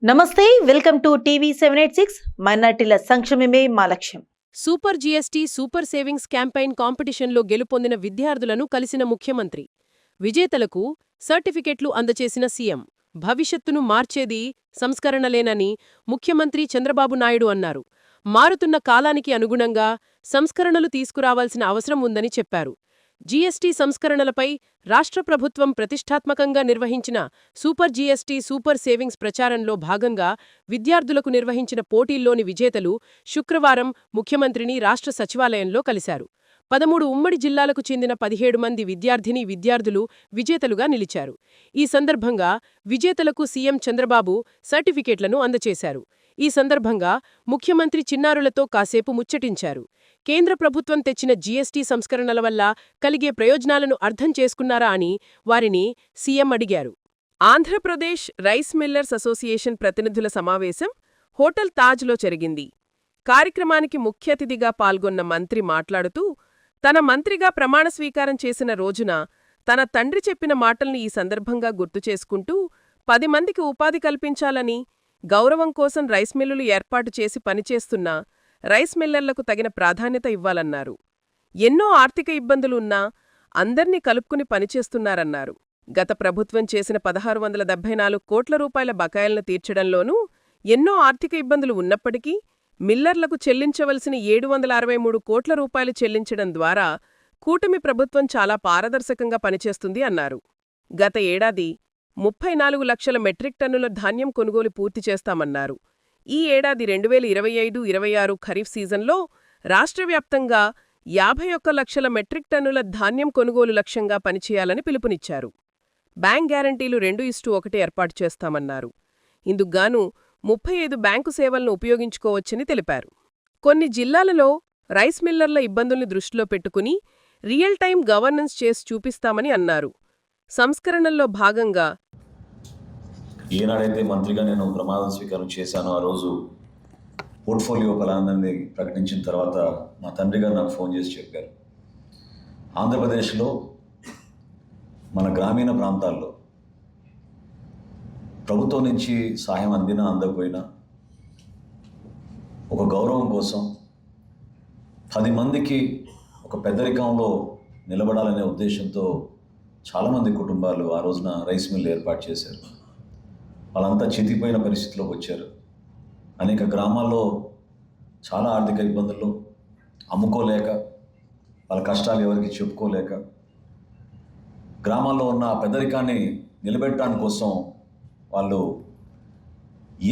నమస్తే, welcome to TV 786. మైనార్టీల సంక్షేమమే మా లక్ష్యం. Super GST super savings campaign కాంపిటీషన్లో గెలుపొందిన విద్యార్థులను కలిసిన ముఖ్యమంత్రి. విజేతలకు సర్టిఫికెట్లు అందజేసిన సీఎం. భవిష్యత్తును మార్చేది సంస్కరణలేనని ముఖ్యమంత్రి చంద్రబాబు నాయుడు అన్నారు. మారుతున్న కాలానికి అనుగుణంగా సంస్కరణలు తీసుకురావాల్సిన అవసరం ఉందని చెప్పారు. జీఎస్టీ సంస్కరణలపై రాష్ట్ర ప్రభుత్వం ప్రతిష్టాత్మకంగా నిర్వహించిన సూపర్ జీఎస్టీ సూపర్ సేవింగ్స్ ప్రచారంలో భాగంగా విద్యార్థులకు నిర్వహించిన పోటీల్లోని విజేతలు శుక్రవారం ముఖ్యమంత్రిని రాష్ట్ర సచివాలయంలో కలిశారు. 13 ఉమ్మడి జిల్లాలకు చెందిన 17 మంది విద్యార్థులు విజేతలుగా నిలిచారు. ఈ సందర్భంగా విజేతలకు సీఎం చంద్రబాబు సర్టిఫికెట్లను అందజేశారు. ఈ సందర్భంగా ముఖ్యమంత్రి చిన్నారులతో కాసేపు ముచ్చటించారు. కేంద్ర ప్రభుత్వం తెచ్చిన జీఎస్టీ సంస్కరణల వల్ల కలిగే ప్రయోజనాలను అర్థం చేసుకున్నారా అని వారిని సీఎం అడిగారు. ఆంధ్రప్రదేశ్ రైస్ మిల్లర్స్ అసోసియేషన్ ప్రతినిధుల సమావేశం హోటల్ తాజ్లో జరిగింది. కార్యక్రమానికి ముఖ్య అతిథిగా పాల్గొన్న మంత్రి మాట్లాడుతూ, తన మంత్రిగా ప్రమాణ స్వీకారం చేసిన రోజున తన తండ్రి చెప్పిన మాటల్ని ఈ సందర్భంగా గుర్తుచేసుకుంటూ 10 మందికి ఉపాధి కల్పించాలని, గౌరవం కోసం రైస్ మిల్లులు ఏర్పాటు చేసి పనిచేస్తున్న రైస్ మిల్లర్లకు తగిన ప్రాధాన్యత ఇవ్వాలన్నారు. ఎన్నో ఆర్థిక ఇబ్బందులున్నా అందర్నీ కలుపుకుని పనిచేస్తున్నారన్నారు. గత ప్రభుత్వం చేసిన 1674 కోట్ల రూపాయల బకాయిలను తీర్చడంలోనూ ఎన్నో ఆర్థిక ఇబ్బందులు ఉన్నప్పటికీ మిల్లర్లకు చెల్లించవలసిన 763 కోట్ల రూపాయలు చెల్లించడం ద్వారా కూటమి ప్రభుత్వం చాలా పారదర్శకంగా పనిచేస్తుంది అన్నారు. గత ఏడాది 34 లక్షల మెట్రిక్ టన్నుల ధాన్యం కొనుగోలు పూర్తి చేస్తామన్నారు. ఈ ఏడాది 2025-26 ఖరీఫ్ సీజన్లో రాష్ట్రవ్యాప్తంగా 51 లక్షల మెట్రిక్ టన్నుల ధాన్యం కొనుగోలు లక్ష్యంగా పనిచేయాలని పిలుపునిచ్చారు. బ్యాంక్ గ్యారంటీలు 2:1 ఏర్పాటు చేస్తామన్నారు. ఇందుకుగాను 35 బ్యాంకు సేవలను ఉపయోగించుకోవచ్చని తెలిపారు. కొన్ని జిల్లాలలో రైస్ మిల్లర్ల ఇబ్బందుల్ని దృష్టిలో పెట్టుకుని రియల్ టైం గవర్నెన్స్ చేసి చూపిస్తామని అన్నారు. సంస్కరణల్లో భాగంగా ఏనాడైతే మంత్రిగా నేను ప్రమాణ స్వీకారం చేశానో ఆ రోజు పోర్ట్ఫోలియో ప్లాన్ని ప్రకటించిన తర్వాత మా తండ్రి గారు నాకు ఫోన్ చేసి చెప్పారు, ఆంధ్రప్రదేశ్లో మన గ్రామీణ ప్రాంతాల్లో ప్రభుత్వం నుంచి సహాయం అందినా అందకపోయినా ఒక గౌరవం కోసం 10 మందికి ఒక పెద్దరికంలో నిలబడాలనే ఉద్దేశంతో చాలామంది కుటుంబాలు ఆ రోజున రైస్ మిల్ ఏర్పాటు చేశారు. వాళ్ళంతా చితికిపోయిన పరిస్థితిలోకి వచ్చారు. అనేక గ్రామాల్లో చాలా ఆర్థిక ఇబ్బందుల్లో అమ్ముకోలేక, వాళ్ళ కష్టాలు ఎవరికి చెప్పుకోలేక, గ్రామాల్లో ఉన్న పెద్దరికాన్ని నిలబెట్టడానికి కోసం వాళ్ళు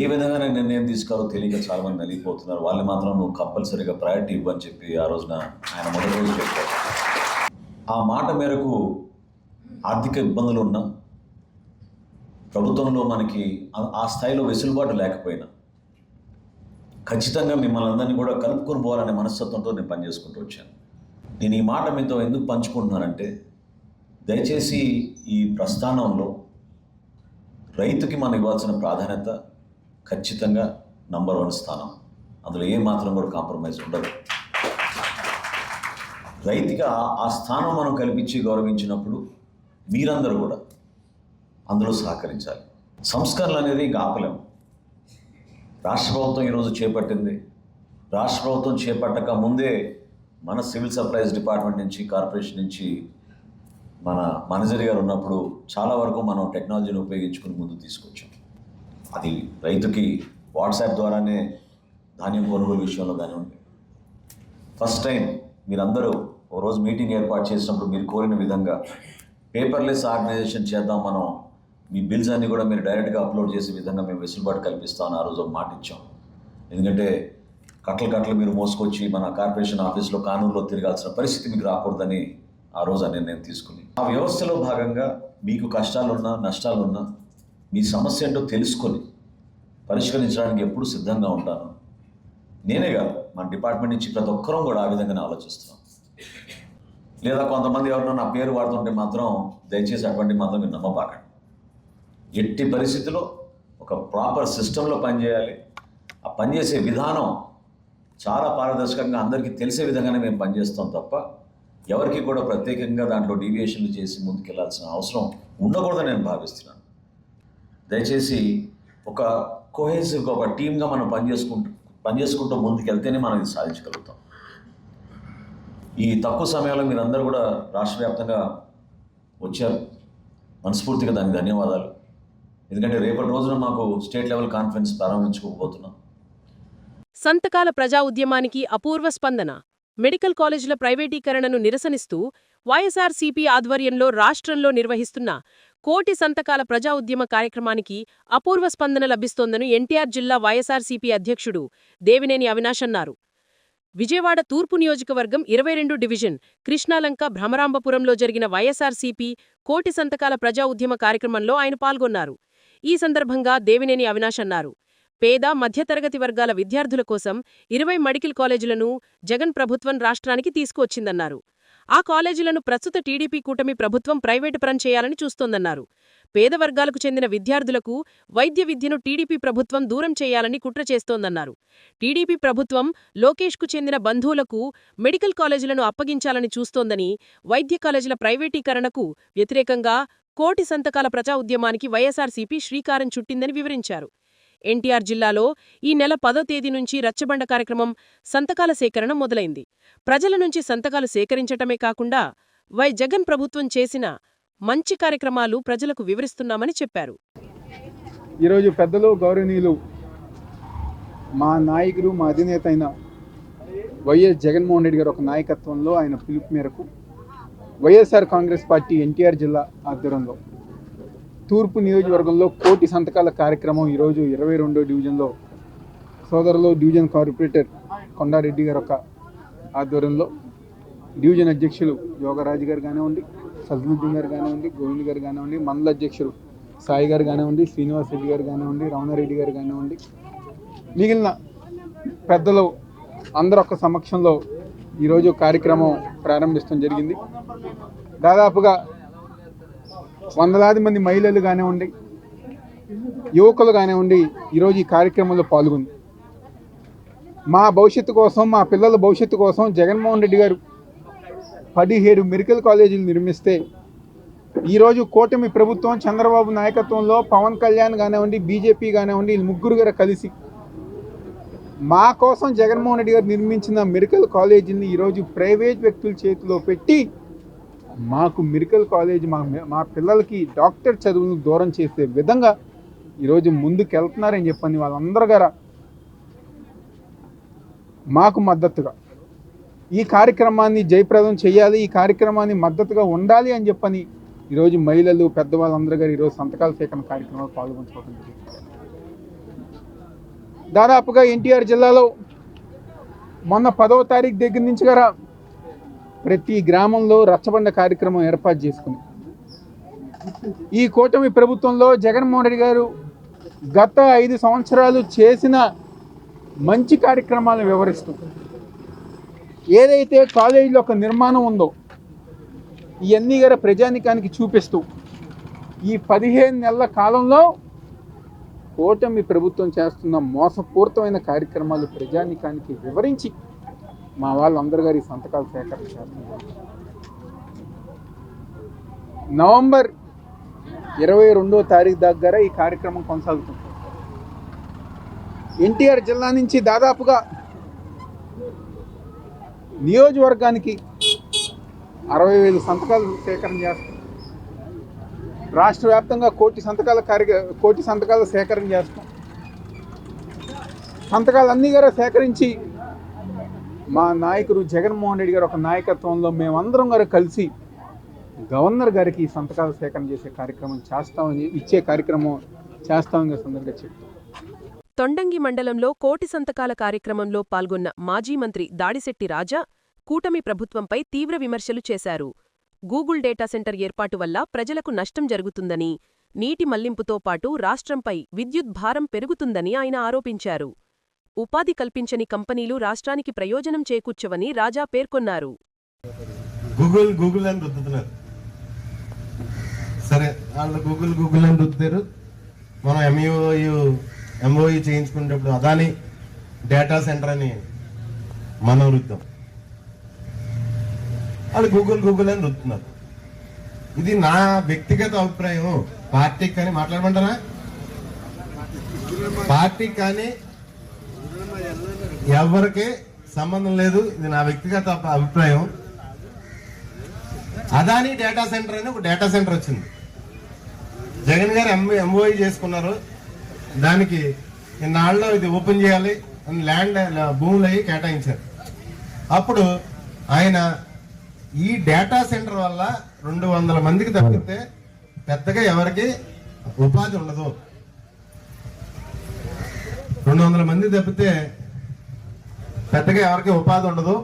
ఏ విధంగా నిర్ణయం తీసుకోవాలో తెలియక చాలామంది నలిగిపోతున్నారు. వాళ్ళు మాత్రం నువ్వు కంపల్సరీగా ప్రయారిటీ ఇవ్వని చెప్పి ఆ రోజున ఆయన మొదటి రోజు చెప్పారు. ఆ మాట మేరకు ఆర్థిక ఇబ్బందులు ఉన్నా, ప్రభుత్వంలో మనకి ఆ స్థాయిలో వెసులుబాటు లేకపోయినా ఖచ్చితంగా మిమ్మల్ని అందరినీ కూడా కలుపుకొని పోవాలనే మనస్తత్వంతో నేను పనిచేసుకుంటూ వచ్చాను. నేను ఈ మాట మీతో ఎందుకు పంచుకుంటున్నానంటే, దయచేసి ఈ ప్రస్థానంలో రైతుకి మనం ఇవ్వాల్సిన ప్రాధాన్యత ఖచ్చితంగా నంబర్ 1 స్థానం. అందులో ఏమాత్రం కూడా కాంప్రమైజ్ ఉండదు. రైతుకి ఆ స్థానం మనం కల్పించి గౌరవించినప్పుడు మీరందరూ కూడా అందులో సహకరించాలి. సంస్కరణలు అనేది ఇంకా ఆపలేము. రాష్ట్ర ప్రభుత్వం ఈరోజు చేపట్టింది. రాష్ట్ర ప్రభుత్వం చేపట్టక ముందే మన సివిల్ సప్లైస్ డిపార్ట్మెంట్ నుంచి, కార్పొరేషన్ నుంచి మన మేనేజర్ గారు ఉన్నప్పుడు చాలా వరకు మనం టెక్నాలజీని ఉపయోగించుకుని ముందుకు తీసుకొచ్చాం. అది రైతుకి వాట్సాప్ ద్వారానే ధాన్యం కొనుగోలు విషయంలో కానివ్వండి, ఫస్ట్ టైం మీరందరూ ఓ రోజు మీటింగ్ ఏర్పాటు చేసినప్పుడు మీరు కోరిన విధంగా పేపర్లెస్ ఆర్గనైజేషన్ చేద్దాం, మనం మీ బిల్స్ అన్నీ కూడా మీరు డైరెక్ట్గా అప్లోడ్ చేసే విధంగా మేము వెసులుబాటు కల్పిస్తామని ఆ రోజు ఒక మాట ఇచ్చాం. ఎందుకంటే కట్టలు మీరు మోసుకొచ్చి మన కార్పొరేషన్ ఆఫీస్లో కానూరులో తిరగాల్సిన పరిస్థితి మీకు రాకూడదని ఆ రోజు ఆ నిర్ణయం తీసుకుని, ఆ వ్యవస్థలో భాగంగా మీకు కష్టాలున్నా నష్టాలున్నా మీ సమస్య ఏంటో తెలుసుకొని పరిష్కరించడానికి ఎప్పుడు సిద్ధంగా ఉంటాను. నేనే కాదు, మన డిపార్ట్మెంట్ నుంచి ప్రతి ఒక్కరూ కూడా ఆ విధంగానే ఆలోచిస్తున్నాం. లేదా కొంతమంది ఎవరన్నా నా పేరు వాడుతుంటే మాత్రం దయచేసి అటువంటి మాత్రం మీరు నమ్మబాకండి. ఎట్టి పరిస్థితిలో ఒక ప్రాపర్ సిస్టంలో పనిచేయాలి. ఆ పనిచేసే విధానం చాలా పారదర్శకంగా అందరికీ తెలిసే విధంగానే మేము పనిచేస్తాం తప్ప ఎవరికి కూడా ప్రత్యేకంగా దాంట్లో డీవియేషన్లు చేసి ముందుకెళ్లాల్సిన అవసరం ఉండకూడదని నేను భావిస్తున్నాను. దయచేసి ఒక కోహెసివ్గా ఒక టీమ్గా మనం పనిచేసుకుంటూ ముందుకెళ్తేనే మనం ఇది సాధించగలుగుతాం. ఈ తక్కువ సమయంలో మీరందరూ కూడా రాష్ట్ర వ్యాప్తంగా వచ్చారు. మనస్ఫూర్తిగా దానికి ధన్యవాదాలు. ఎందుకంటే రేపటి రోజున మాకు స్టేట్ లెవెల్ కాన్ఫరెన్స్ ప్రారంభించుకోబోతున్నాం. సంతకాల ప్రజా ఉద్యమానికి అపూర్వ స్పందన. మెడికల్ కాలేజీల ప్రైవేటీకరణను నిరసనిస్తూ వైఎస్ఆర్సీపీ ఆధ్వర్యంలో రాష్ట్రంలో నిర్వహిస్తున్న కోటి సంతకాల ప్రజా ఉద్యమ కార్యక్రమానికి అపూర్వ స్పందన లభిస్తోందని ఎన్టీఆర్ జిల్లా వైఎస్ఆర్సీపీ అధ్యక్షుడు దేవినేని అవినాష్ అన్నారు. విజయవాడ తూర్పు నియోజకవర్గం 22 డివిజన్ కృష్ణాలంక భ్రమరాంబపురంలో జరిగిన వైఎస్ఆర్సీపీ కోటి సంతకాల ప్రజా ఉద్యమ కార్యక్రమంలో ఆయన పాల్గొన్నారు. ఈ సందర్భంగా దేవినేని అవినాష్ అన్నారు, పేద మధ్యతరగతి వర్గాల విద్యార్థుల కోసం 20 మెడికల్ కాలేజీలను జగన్ ప్రభుత్వం రాష్ట్రానికి తీసుకువచ్చిందన్నారు. ఆ కాలేజీలను ప్రస్తుత టీడీపీ కూటమి ప్రభుత్వం ప్రైవేటు పరం చేయాలని చూస్తోందన్నారు. పేద వర్గాలకు చెందిన విద్యార్థులకు వైద్య విద్యను టీడీపీ ప్రభుత్వం దూరం చేయాలని కుట్ర చేస్తోందన్నారు. టీడీపీ ప్రభుత్వం లోకేష్కు చెందిన బంధువులకు మెడికల్ కాలేజీలను అప్పగించాలని చూస్తోందని, వైద్య కాలేజీల ప్రైవేటీకరణకు వ్యతిరేకంగా కోటి సంతకాల ప్రజా ఉద్యమానికి వైఎస్ఆర్సీపీ శ్రీకారం చుట్టిందని వివరించారు. ఎన్టీఆర్ జిల్లాలో ఈ నెల 10వ తేదీ నుంచి రచ్చబండ కార్యక్రమం సంతకాల సేకరణ మొదలైంది. ప్రజల నుంచి సంతకాలు సేకరించటమే కాకుండా జగన్ ప్రభుత్వం చేసిన మంచి కార్యక్రమాలు ప్రజలకు వివరిస్తున్నామని చెప్పారు. ఈరోజు పెద్దలు గౌరవనీయులు మా నాయకుడు, మా అధినేత అయిన వైఎస్ జగన్మోహన్ రెడ్డి గారు ఒక నాయకత్వంలో ఆయన పిలుపు మేరకు వైఎస్ఆర్ కాంగ్రెస్ పార్టీ ఎన్టీఆర్ జిల్లా ఆధ్వర్యంలో తూర్పు నియోజకవర్గంలో కోటి సంతకాల కార్యక్రమం ఈరోజు 22వ డివిజన్లో సోదరులు డివిజన్ కార్పొరేటర్ కొండారెడ్డి గారు ఒక ఆధ్వర్యంలో డివిజన్ అధ్యక్షులు యోగరాజు గారు కానివ్వండి, సజ్జుద్దీన్ గారు కానివ్వండి, గోవింద్ గారు కానివ్వండి, మండల అధ్యక్షులు సాయి గారు కానివ్వండి, శ్రీనివాస్ రెడ్డి గారు కానివ్వండి, రమణారెడ్డి గారు కానివ్వండి, మిగిలిన పెద్దలు అందరూ ఒక సమక్షంలో ఈరోజు కార్యక్రమం ప్రారంభించడం జరిగింది. దాదాపుగా వందలాది మంది మహిళలు కానివ్వండి, యువకులు కానివ్వండి ఈరోజు ఈ కార్యక్రమంలో పాల్గొంది. మా భవిష్యత్తు కోసం, మా పిల్లల భవిష్యత్తు కోసం జగన్మోహన్ రెడ్డి గారు 17 మెడికల్ కాలేజీలు నిర్మిస్తే ఈరోజు కూటమి ప్రభుత్వం చంద్రబాబు నాయకత్వంలో పవన్ కళ్యాణ్ కానివ్వండి, బీజేపీ కానివ్వండి, వీళ్ళు ముగ్గురు గారు కలిసి మా కోసం జగన్మోహన్ రెడ్డి గారు నిర్మించిన మెడికల్ కాలేజీని ఈరోజు ప్రైవేట్ వ్యక్తుల చేతిలో పెట్టి మాకు మెడికల్ కాలేజీ మా పిల్లలకి డాక్టర్ చదువులను దూరం చేసే విధంగా ఈరోజు ముందుకెళ్తున్నారని చెప్పని వాళ్ళందరూ గారు మాకు మద్దతుగా ఈ కార్యక్రమాన్ని జయప్రదం చేయాలి, ఈ కార్యక్రమాన్ని మద్దతుగా ఉండాలి అని చెప్పని ఈరోజు మహిళలు, పెద్దవాళ్ళందరూ గారు ఈరోజు సంతకాల సేకరణ కార్యక్రమాలు పాల్గొంచుకోవడం జరిగింది. దాదాపుగా ఎన్టీఆర్ జిల్లాలో మొన్న 10వ తారీఖు దగ్గర నుంచి గారా ప్రతి గ్రామంలో రచ్చబండ కార్యక్రమం ఏర్పాటు చేసుకుని ఈ కూటమి ప్రభుత్వంలో జగన్మోహన్ రెడ్డి గారు గత 5 సంవత్సరాలు చేసిన మంచి కార్యక్రమాలను వివరిస్తూ ఏదైతే కాలేజీలో ఒక నిర్మాణం ఉందో ఇవన్నీ గారు ప్రజానికానికి చూపిస్తూ ఈ 15 నెలల కాలంలో కూటమి ప్రభుత్వం చేస్తున్న మోసపూరితమైన కార్యక్రమాలు ప్రజానికానికి వివరించి మా వాళ్ళందరూ గారి సంతకాలు సేకరణ చేస్తున్నారు. నవంబర్ 22వ తారీఖు దగ్గర ఈ కార్యక్రమం కొనసాగుతుంది. ఎన్టీఆర్ జిల్లా నుంచి దాదాపుగా నియోజకవర్గానికి 60,000 సంతకాలు సేకరణ చేస్తాం. రాష్ట్ర వ్యాప్తంగా కోటి సంతకాల సేకరణ చేస్తాం. సంతకాలన్నీ గారు సేకరించి మా నాయకుడు జగన్మోహన్ రెడ్డి గారు ఒక నాయకత్వంలో మేమందరం గారు కలిసి గవర్నర్ గారికి ఈ సంతకాల సేకరణ చేసే కార్యక్రమం చేస్తామని సందర్భంగా చెప్తాం. తొండంగి మండలంలో కోటి సంతకాల కార్యక్రమంలో పాల్గొన్న మాజీ మంత్రి దాడిశెట్టి రాజా కూటమి ప్రభుత్వంపై తీవ్ర విమర్శలు చేశారు. గూగుల్ డేటా సెంటర్ ఏర్పాటు వల్ల ప్రజలకు నష్టం జరుగుతుందని, నీటి మళ్లింపుతో పాటు రాష్ట్రంపై విద్యుత్ భారం పెరుగుతుందని ఆయన ఆరోపించారు. ఉపాధి కల్పించని కంపెనీలు రాష్ట్రానికి ప్రయోజనం చేకూర్చవని రాజా పేర్కొన్నారు. గూగుల్ అని రుద్దుతున్నారు. సరే, వాళ్ళు గూగుల్ అని రుద్దుతారు. మనం ఎంఓయూ చేయించుకునేటప్పుడు అదాని డేటా సెంటర్ అని మనం రుద్దాం. వాళ్ళు గూగుల్ అని రుద్దుతున్నారు. ఇది నా వ్యక్తిగత అభిప్రాయం. పార్టీకి కానీ మాట్లాడమంటారా? పార్టీ కానీ ఎవరికి సంబంధం లేదు. ఇది నా వ్యక్తిగత అభిప్రాయం. అదాని డేటా సెంటర్ అని ఒక డేటా సెంటర్ వచ్చింది. జగన్ గారు ఎంఓఈ చేసుకున్నారు. దానికి ఇన్నాళ్ళలో ఇది ఓపెన్ చేయాలి అని ల్యాండ్ భూములు అయ్యి కేటాయించారు. అప్పుడు ఆయన ఈ డేటా సెంటర్ వల్ల 200 మందికి తప్పితే పెద్దగా ఎవరికి ఉపాధి ఉండదు. 200 మంది తప్పితే పెద్దగా ఎవరికి ఉపాధి ఉండదు.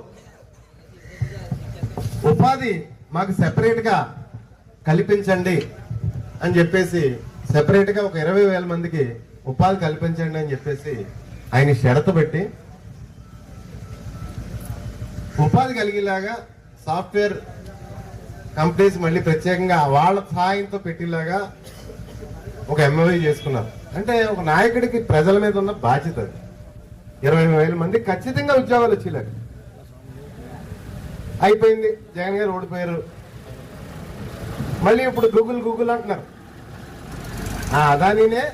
ఉపాధి మాకు సెపరేట్ గా కల్పించండి అని చెప్పేసి, సెపరేట్ గా ఒక 20,000 మందికి ఉపాధి కల్పించండి అని చెప్పేసి ఆయన షరతు పెట్టి ఉపాధి కలిగేలాగా సాఫ్ట్వేర్ కంపెనీస్ మళ్ళీ ప్రత్యేకంగా వాళ్ళ సహాయంతో పెట్టేలాగా ఒక ఎంఓయూ చేసుకున్నారు. అంటే ఒక నాయకుడికి ప్రజల మీద ఉన్న బాధ్యత అది. 20,000 మంది ఖచ్చితంగా ఉద్యోగాలు వచ్చేలాగా అయిపోయింది. జగన్ గారు ఓడిపోయారు. మళ్ళీ ఇప్పుడు గూగుల్ అంటున్నారు. అదానినే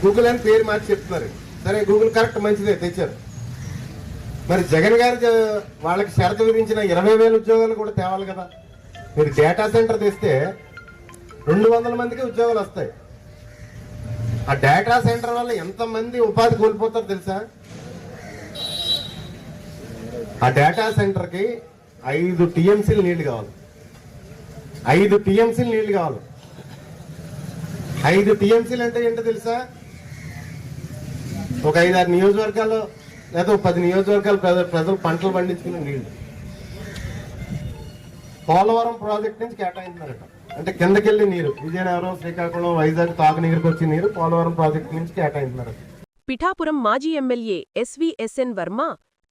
గూగుల్ అని పేరు మార్చి చెప్తున్నారు. సరే, గూగుల్ కరెక్ట్, మంచిదే, తెచ్చారు. మరి జగన్ గారు వాళ్ళకి షరతు విధించిన 20,000 ఉద్యోగాలు కూడా తేవాలి కదా. మీరు డేటా సెంటర్ తెస్తే 200 మందికి ఉద్యోగాలు వస్తాయి. ఆ డేటా సెంటర్ వల్ల ఎంతమంది ఉపాధి కోల్పోతారో తెలుసా? ఆ డేటా సెంటర్ కి 5 టీఎంసీలు నీళ్లు కావాలి. 5 టీఎంసీలు నీళ్లు కావాలి. 5 టీఎంసీలు అంటే ఏంటో తెలుసా? ఒక 5-6 నియోజకవర్గాల్లో లేదా 10 నియోజకవర్గాలు ప్రజలు పంటలు పండించుకునే నీళ్లు పోలవరం ప్రాజెక్ట్ నుంచి కేటాయించారట. అంటే కిందకెళ్ళి నీరు విజయనగరం, శ్రీకాకుళం, వైజాగ్, తాగునీరుకి వచ్చే నీరు పోలవరం ప్రాజెక్టు నుంచి కేటాయించారట. పిఠాపురం మాజీ MLA SVSN Varma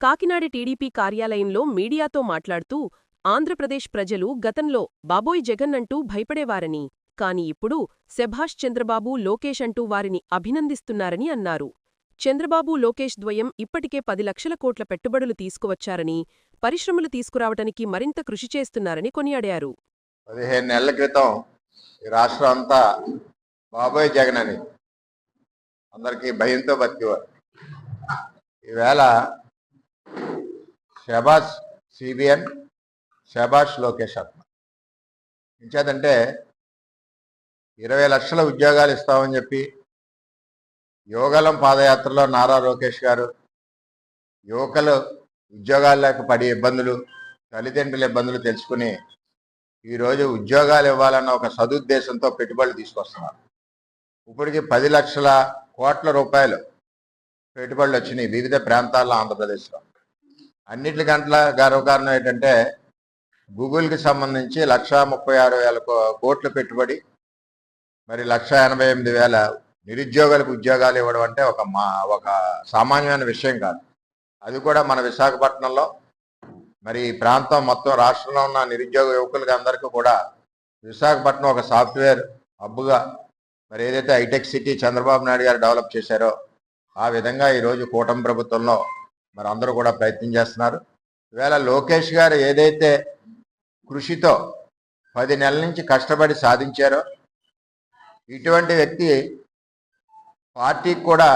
Kakinada TDP కార్యాలయంలో మీడియాతో మాట్లాడుతూ ఆంధ్రప్రదేశ్ ప్రజలు గతంలో బాబోయ్ జగన్ అంటూ భయపడేవారని, కాని ఇప్పుడు శభాష్ చంద్రబాబు, లోకేష్ అంటూ వారిని అభినందిస్తున్నారని అన్నారు. చంద్రబాబు, లోకేష్ ద్వయం ఇప్పటికే 10 లక్షల కోట్ల పెట్టుబడులు తీసుకువచ్చారని, పరిశ్రమలు తీసుకురావటానికి మరింత కృషి చేస్తున్నారని కొనియాడారు. 15 నెలల క్రితం ఈ రాష్ట్రం అంతా బాబోయ్ జగన్ అని అందరికీ భయంతో బతికేవారు. ఈవేళ షబాష్ సిబిఎన్, షబాష్ లోకేష్ అంటున్నారు. ఇంచేతంటే 20 లక్షల ఉద్యోగాలు ఇస్తామని చెప్పి యువగలం పాదయాత్రలో నారా లోకేష్ గారు యువకులు ఉద్యోగాలు లేక పడే ఇబ్బందులు, తల్లిదండ్రుల ఇబ్బందులు తెలుసుకుని ఈరోజు ఉద్యోగాలు ఇవ్వాలన్న ఒక సదుద్దేశంతో పెట్టుబడులు తీసుకొస్తున్నారు. ఇప్పటికి 10 లక్షల కోట్ల రూపాయలు పెట్టుబడులు వచ్చినాయి వివిధ ప్రాంతాల్లో ఆంధ్రప్రదేశ్లో. అన్నిటికంటే గర్వకారణం ఏంటంటే గూగుల్కి సంబంధించి 1,36,000 కోట్ల పెట్టుబడి, మరి 1,88,000 నిరుద్యోగులకు ఉద్యోగాలు ఇవ్వడం అంటే ఒక సామాన్యమైన విషయం కాదు. అది కూడా మన విశాఖపట్నంలో, మరి ఈ ప్రాంతం మొత్తం రాష్ట్రంలో ఉన్న నిరుద్యోగ యువకులకి అందరికీ కూడా విశాఖపట్నం ఒక సాఫ్ట్వేర్ హబ్గా, మరి ఏదైతే హైటెక్ సిటీ చంద్రబాబు నాయుడు గారు డెవలప్ చేశారో ఆ విధంగా ఈరోజు కూటమి ప్రభుత్వంలో మరి అందరూ కూడా ప్రయత్నం చేస్తున్నారు. ఈవేళ లోకేష్ గారు ఏదైతే కృషితో 10 నెలల నుంచి కష్టపడి సాధించారో, ఇటువంటి వ్యక్తి పార్టీకి కూడా,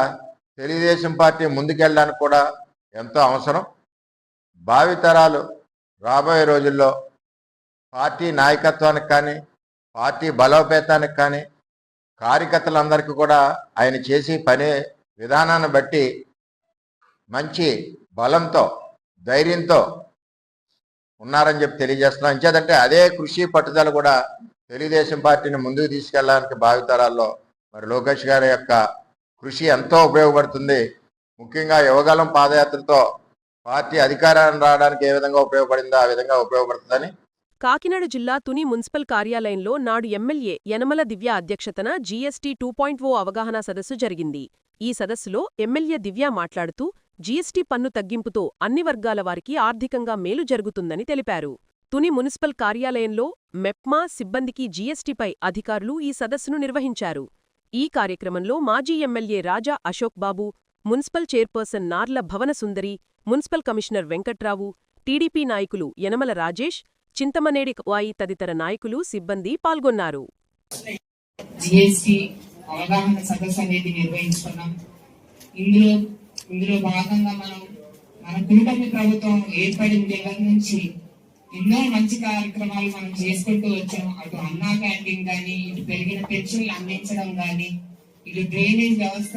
తెలుగుదేశం పార్టీ ముందుకెళ్ళడానికి కూడా ఎంతో అవసరం. భావితరాలు రాబోయే రోజుల్లో పార్టీ నాయకత్వానికి కానీ, పార్టీ బలోపేతానికి కానీ, కార్యకర్తలందరికీ కూడా ఆయన చేసి పని విధానాన్ని బట్టి మంచి బలంతో, ధైర్యంతో ఉన్నారని చెప్పి తెలియజేస్తున్నాం. ఇంచేదంటే అదే కృషి పట్టుదల కూడా తెలుగుదేశం పార్టీని ముందుకు తీసుకెళ్ళడానికి భావితరాల్లో మరి లోకేష్ గారి యొక్క కృషి ఎంతో ఉపయోగపడుతుంది. ముఖ్యంగా యువగలం పాదయాత్రతో పార్టీ అధికారాన్ని రావడానికి ఏ విధంగా ఉపయోగపడిందో ఆ విధంగా ఉపయోగపడుతుందని. కాకినాడ జిల్లా తుని మున్సిపల్ కార్యాలయంలో నాడు ఎమ్మెల్యే యనమల దివ్య అధ్యక్షతన జీఎస్టీ 2.0 అవగాహన సదస్సు జరిగింది. ఈ సదస్సులో ఎమ్మెల్యే దివ్య మాట్లాడుతూ జీఎస్టీ పన్ను తగ్గింపుతో అన్ని వర్గాల వారికి ఆర్థికంగా మేలు జరుగుతుందని తెలిపారు. తుని మున్సిపల్ కార్యాలయంలో మెప్మా సిబ్బందికి జీఎస్టీపై అధికారులు ఈ సదస్సును నిర్వహించారు. ఈ కార్యక్రమంలో మాజీ ఎమ్మెల్యే రాజా అశోక్ బాబు, మున్సిపల్ చైర్పర్సన్ నార్ల భవన సుందరి, మున్సిపల్ కమిషనర్ వెంకట్రావు, టీడీపీ నాయకులు యనమల రాజేష్, చింతమనేడి వాయి తదితర నాయకులు, సిబ్బంది పాల్గొన్నారు. జీఎస్టీ అవగాహన సదస్సు అనేది నిర్వహించుకున్నాం. ఇందులో భాగంగా మన కూటమి ప్రభుత్వం ఏర్పడిన దగ్గర నుంచి ఎన్నో మంచి కార్యక్రమాలు మనం చేసుకుంటూ వచ్చాం. అటు అన్నా క్యాంటీన్ కానీ, ఇటు పెరిగిన పెన్షన్లు అందించడం కానీ, ఇటు డ్రైనేజ్ వ్యవస్థ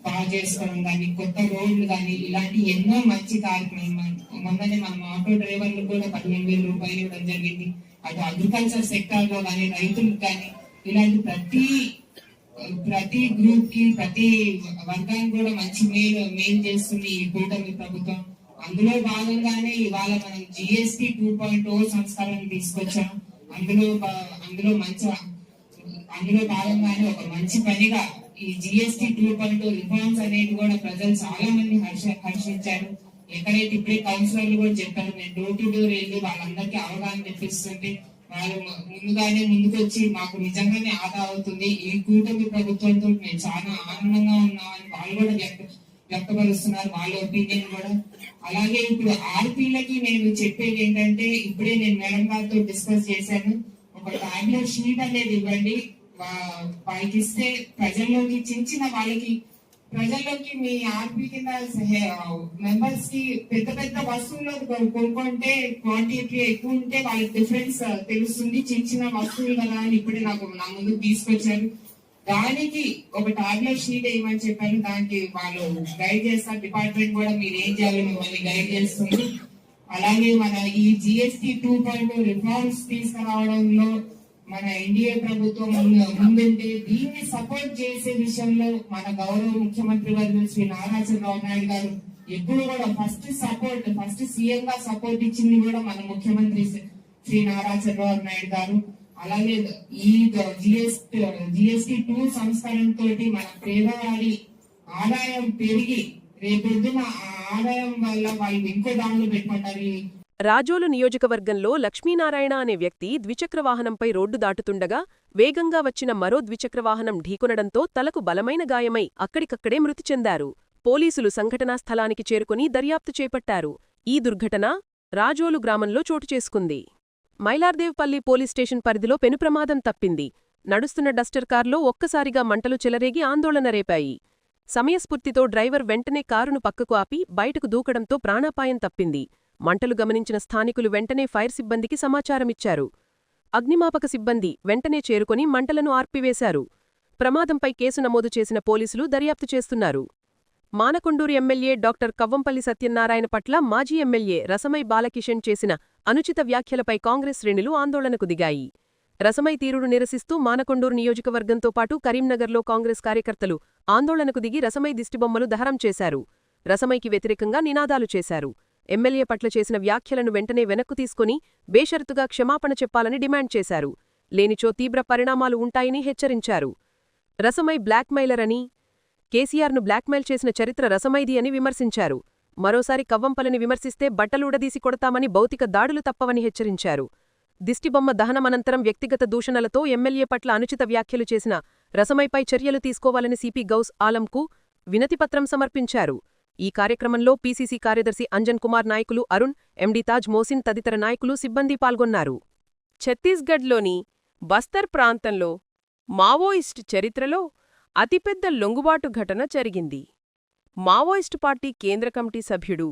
బాగు చేసుకోవడం కానీ, కొత్త రోడ్లు కానీ, ఇలాంటి ఎన్నో మంచి కార్యక్రమాలు. మొన్ననే మన ఆటో డ్రైవర్లు కూడా 15,000 రూపాయలు ఇవ్వడం జరిగింది. అటు అగ్రికల్చర్ సెక్టర్ లో కానీ, రైతులకు కానీ, ఇలాంటి ప్రతి గ్రూప్ కి, ప్రతి వర్గానికి కూడా మంచి మేలు చేస్తుంది ఈ కూటమి ప్రభుత్వం. అందులో భాగంగానే ఇవాళ మనం GST 2.0 సంస్కరణ తీసుకొచ్చాం. అందులో భాగంగానే ఒక మంచి పనిగా ఈ GST 2.0 రిఫార్మ్స్ అనేది కూడా ప్రజలు చాలా మంది హర్షించారు. ఎక్కడైతే ఇప్పుడే కౌన్సిలర్లు కూడా చెప్పారు, నేను డోర్ టు డోర్ వెళ్ళి వాళ్ళందరికీ అవగాహన తెప్పిస్తుంటే వాళ్ళు ముందుకు వచ్చి మాకు నిజంగానే ఆదా అవుతుంది, ఈ కూటమి ప్రభుత్వంతో మేము చాలా ఆనందంగా ఉన్నామని వాళ్ళు కూడా వ్యక్తపరుస్తున్నారు వాళ్ళ ఒపీనియన్ కూడా. అలాగే ఇప్పుడు ఆర్పీలకి నేను చెప్పేది ఏంటంటే, ఇప్పుడే నేను మేడం గారితో డిస్కస్ చేశాను, ఒక టాబ్లెట్ షీట్ అనేది ఇవ్వండి, వాళ్ళకి ఇస్తే ప్రజల్లోకి మీ ఆర్పీ కింద మెంబర్స్ కి పెద్ద వస్తువులు కొనుక్కుంటే క్వాంటిటీ ఎక్కువ ఉంటే వాళ్ళకి డిఫరెన్స్ తెలుస్తుంది. చిన్న వస్తువులు కదా అని ఇప్పుడే నా ముందుకు తీసుకొచ్చారు. దానికి ఒక టాబ్లెట్ షీట్ వేయమని చెప్పారు. దానికి వాళ్ళు గైడ్ చేస్తారు. డిపార్ట్మెంట్ కూడా మీరు ఏం చేయాలో మిమ్మల్ని గైడ్ చేస్తుంది. అలాగే మన ఈ GST 2.0 రిఫార్మ్స్ తీసుకురావడంలో మన ఎన్డీఏ ప్రభుత్వం ముందుంటే, దీన్ని సపోర్ట్ చేసే విషయంలో మన గౌరవ ముఖ్యమంత్రి వర్యులు శ్రీ నారా చంద్రబాబు నాయుడు గారు ఎప్పుడు కూడా ఫస్ట్ సీఎం గా సపోర్ట్ ఇచ్చింది కూడా మన ముఖ్యమంత్రి శ్రీ నారా చంద్రబాబు నాయుడు గారు. అలాగే ఈ GST 2 సంస్కరణ తోటి మన పేదవాడి ఆదాయం పెరిగి రేపొద్దున ఆ ఆదాయం వల్ల వాళ్ళు ఇంకో దానిలో పెట్టుకుంటారు. రాజోలు నియోజకవర్గంలో లక్ష్మీనారాయణ అనే వ్యక్తి ద్విచక్రవాహనంపై రోడ్డు దాటుతుండగా వేగంగా వచ్చిన మరో ద్విచక్రవాహనం ఢీకొనడంతో తలకు బలమైన గాయమై అక్కడికక్కడే మృతి చెందారు. పోలీసులు సంఘటనా స్థలానికి చేరుకుని దర్యాప్తు చేపట్టారు. ఈ దుర్ఘటన రాజోలు గ్రామంలో చోటు చేసుకుంది. మైలార్దేవ్పల్లి పోలీస్ స్టేషన్ పరిధిలో పెనుప్రమాదం తప్పింది. నడుస్తున్న డస్టర్ కార్లో ఒక్కసారిగా మంటలు చెలరేగి ఆందోళన రేపాయి. సమయస్ఫూర్తితో డ్రైవర్ వెంటనే కారును పక్కకు ఆపి బయటకు దూకడంతో ప్రాణాపాయం తప్పింది. మంటలు గమనించిన స్థానికులు వెంటనే ఫైర్ సిబ్బందికి సమాచారమిచ్చారు. అగ్నిమాపక సిబ్బంది వెంటనే చేరుకొని మంటలను ఆర్పివేశారు. ప్రమాదంపై కేసు నమోదు చేసిన పోలీసులు దర్యాప్తు చేస్తున్నారు. మానకొండూరు ఎమ్మెల్యే డాక్టర్ కవ్వంపల్లి సత్యనారాయణ పట్ల మాజీ ఎమ్మెల్యే రసమై బాలకిషన్ చేసిన అనుచిత వ్యాఖ్యలపై కాంగ్రెస్ శ్రేణులు ఆందోళనకు దిగాయి. రసమై తీరును నిరసిస్తూ మానకొండూరు నియోజకవర్గంతో పాటు కరీంనగర్లో కాంగ్రెస్ కార్యకర్తలు ఆందోళనకు దిగి రసమై దిష్టిబొమ్మలు దహనం చేశారు. రసమైకి వ్యతిరేకంగా నినాదాలు చేశారు. ఎమ్మెల్యే పట్ల చేసిన వ్యాఖ్యలను వెంటనే వెనక్కు తీసుకుని బేషరతుగా క్షమాపణ చెప్పాలని డిమాండ్ చేశారు. లేనిచో తీవ్ర పరిణామాలు ఉంటాయని హెచ్చరించారు. రసమై బ్లాక్మెయిలర్ అని, కేసీఆర్ను బ్లాక్మెయిల్ చేసిన చరిత్ర రసమైది అని విమర్శించారు. మరోసారి కవ్వంపల్లిని విమర్శిస్తే బట్టలూడదీసి కొడతామని, భౌతిక దాడులు తప్పవని హెచ్చరించారు. దిష్టిబొమ్మ దహనమనంతరం వ్యక్తిగత దూషణలతో ఎమ్మెల్యే పట్ల అనుచిత వ్యాఖ్యలు చేసిన రసమైపై చర్యలు తీసుకోవాలని సిపి గౌస్ ఆలంకు వినతిపత్రం సమర్పించారు. ఈ కార్యక్రమంలో పీసీసీ కార్యదర్శి అంజన్ కుమార్ నాయకులు అరుణ్, ఎండీ తాజ్ మోసిన్ తదితర నాయకులు సిబ్బంది పాల్గొన్నారు. ఛత్తీస్గఢ్లోని బస్తర్ ప్రాంతంలో మావోయిస్టు చరిత్రలో అతిపెద్ద లొంగుబాటు ఘటన జరిగింది. మావోయిస్టు పార్టీ కేంద్ర కమిటీ సభ్యుడు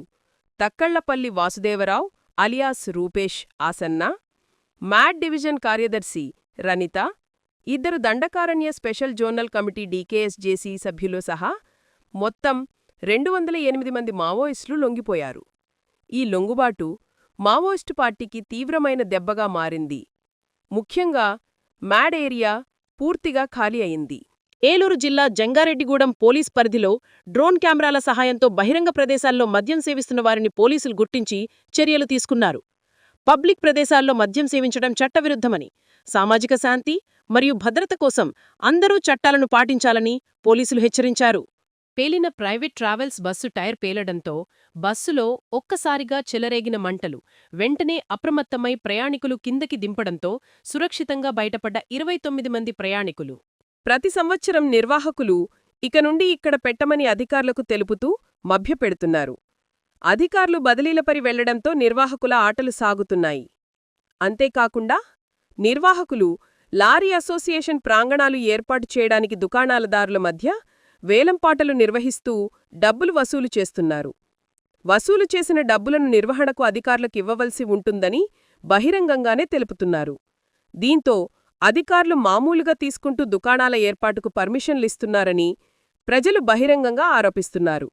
తక్కళ్లపల్లి వాసుదేవరావు అలియాస్ రూపేష్ ఆసన్న, మ్యాడ్ డివిజన్ కార్యదర్శి Ranita, 2 Dandakaranya special zonal committee DKSZC సభ్యులు సహా మొత్తం 208 మంది మావోయిస్టులు లొంగిపోయారు. ఈ లొంగుబాటు మావోయిస్టు పార్టీకి తీవ్రమైన దెబ్బగా మారింది. ముఖ్యంగా మ్యాడ్ ఏరియా పూర్తిగా ఖాళీ అయింది. ఏలూరు జిల్లా జంగారెడ్డిగూడెం పోలీస్ పరిధిలో డ్రోన్ కెమెరాల సహాయంతో బహిరంగ ప్రదేశాల్లో మద్యం సేవిస్తున్న వారిని పోలీసులు గుర్తించి చర్యలు తీసుకున్నారు. పబ్లిక్ ప్రదేశాల్లో మద్యం సేవించడం చట్టవిరుద్ధమని, సామాజిక శాంతి మరియు భద్రత కోసం అందరూ చట్టాలను పాటించాలని పోలీసులు హెచ్చరించారు. పేలిన ప్రైవేట్ ట్రావెల్స్ బస్సు టైర్ పేలడంతో బస్సులో ఒక్కసారిగా చెలరేగిన మంటలు వెంటనే అప్రమత్తమై ప్రయాణికులు కిందకి దింపడంతో సురక్షితంగా బయటపడ్డ 29 మంది ప్రయాణికులు. ప్రతి సంవత్సరం నిర్వాహకులు ఇక నుండి ఇక్కడ పెట్టమని అధికారులకు తెలుపుతూ మభ్యపెడుతున్నారు. అధికారులు బదిలీలపరి వెళ్లడంతో నిర్వాహకుల ఆటలు సాగుతున్నాయి. అంతేకాకుండా నిర్వాహకులు లారీ అసోసియేషన్ ప్రాంగణాలు ఏర్పాటు చేయడానికి దుకాణాలదారుల మధ్య వేలంపాటలు నిర్వహిస్తూ డబ్బులు వసూలు చేస్తున్నారు. వసూలు చేసిన డబ్బులను నిర్వహణకు అధికారులకు ఇవ్వవలసి ఉంటుందని బహిరంగంగానే తెలుపుతున్నారు. దీంతో అధికారులు మామూలుగా తీసుకుంటూ దుకాణాల ఏర్పాటుకు పర్మిషన్లిస్తున్నారని ప్రజలు బహిరంగంగా ఆరోపిస్తున్నారు.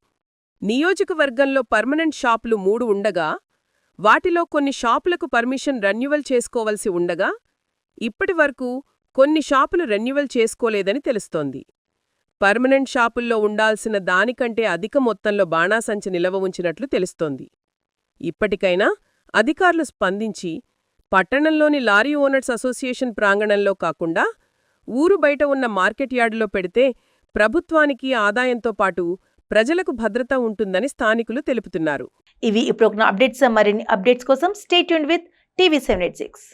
నియోజకవర్గంలో పర్మనెంట్ షాపులు 3 ఉండగా వాటిలో కొన్ని షాపులకు పర్మిషన్ రెన్యువల్ చేసుకోవలసి ఉండగా ఇప్పటివరకు కొన్ని షాపులు రెన్యువల్ చేసుకోలేదని తెలుస్తోంది. పర్మనెంట్ షాపుల్లో ఉండాల్సిన దానికంటే అధిక మొత్తంలో బాణాసంచ నిలవ ఉంచినట్లు తెలుస్తోంది. ఇప్పటికైనా అధికారులు స్పందించి పట్టణంలోని లారీ ఓనర్స్ అసోసియేషన్ ప్రాంగణంలో కాకుండా ఊరు బయట ఉన్న మార్కెట్ యార్డులో పెడితే ప్రభుత్వానికి ఆదాయంతో పాటు ప్రజలకు భద్రత ఉంటుందని స్థానికులు తెలుపుతున్నారు. ఇవి ఇప్పుడు అప్డేట్స్. మరిన్ని అప్డేట్స్ కోసం స్టే ట్యూన్డ్ విత్ TV 786.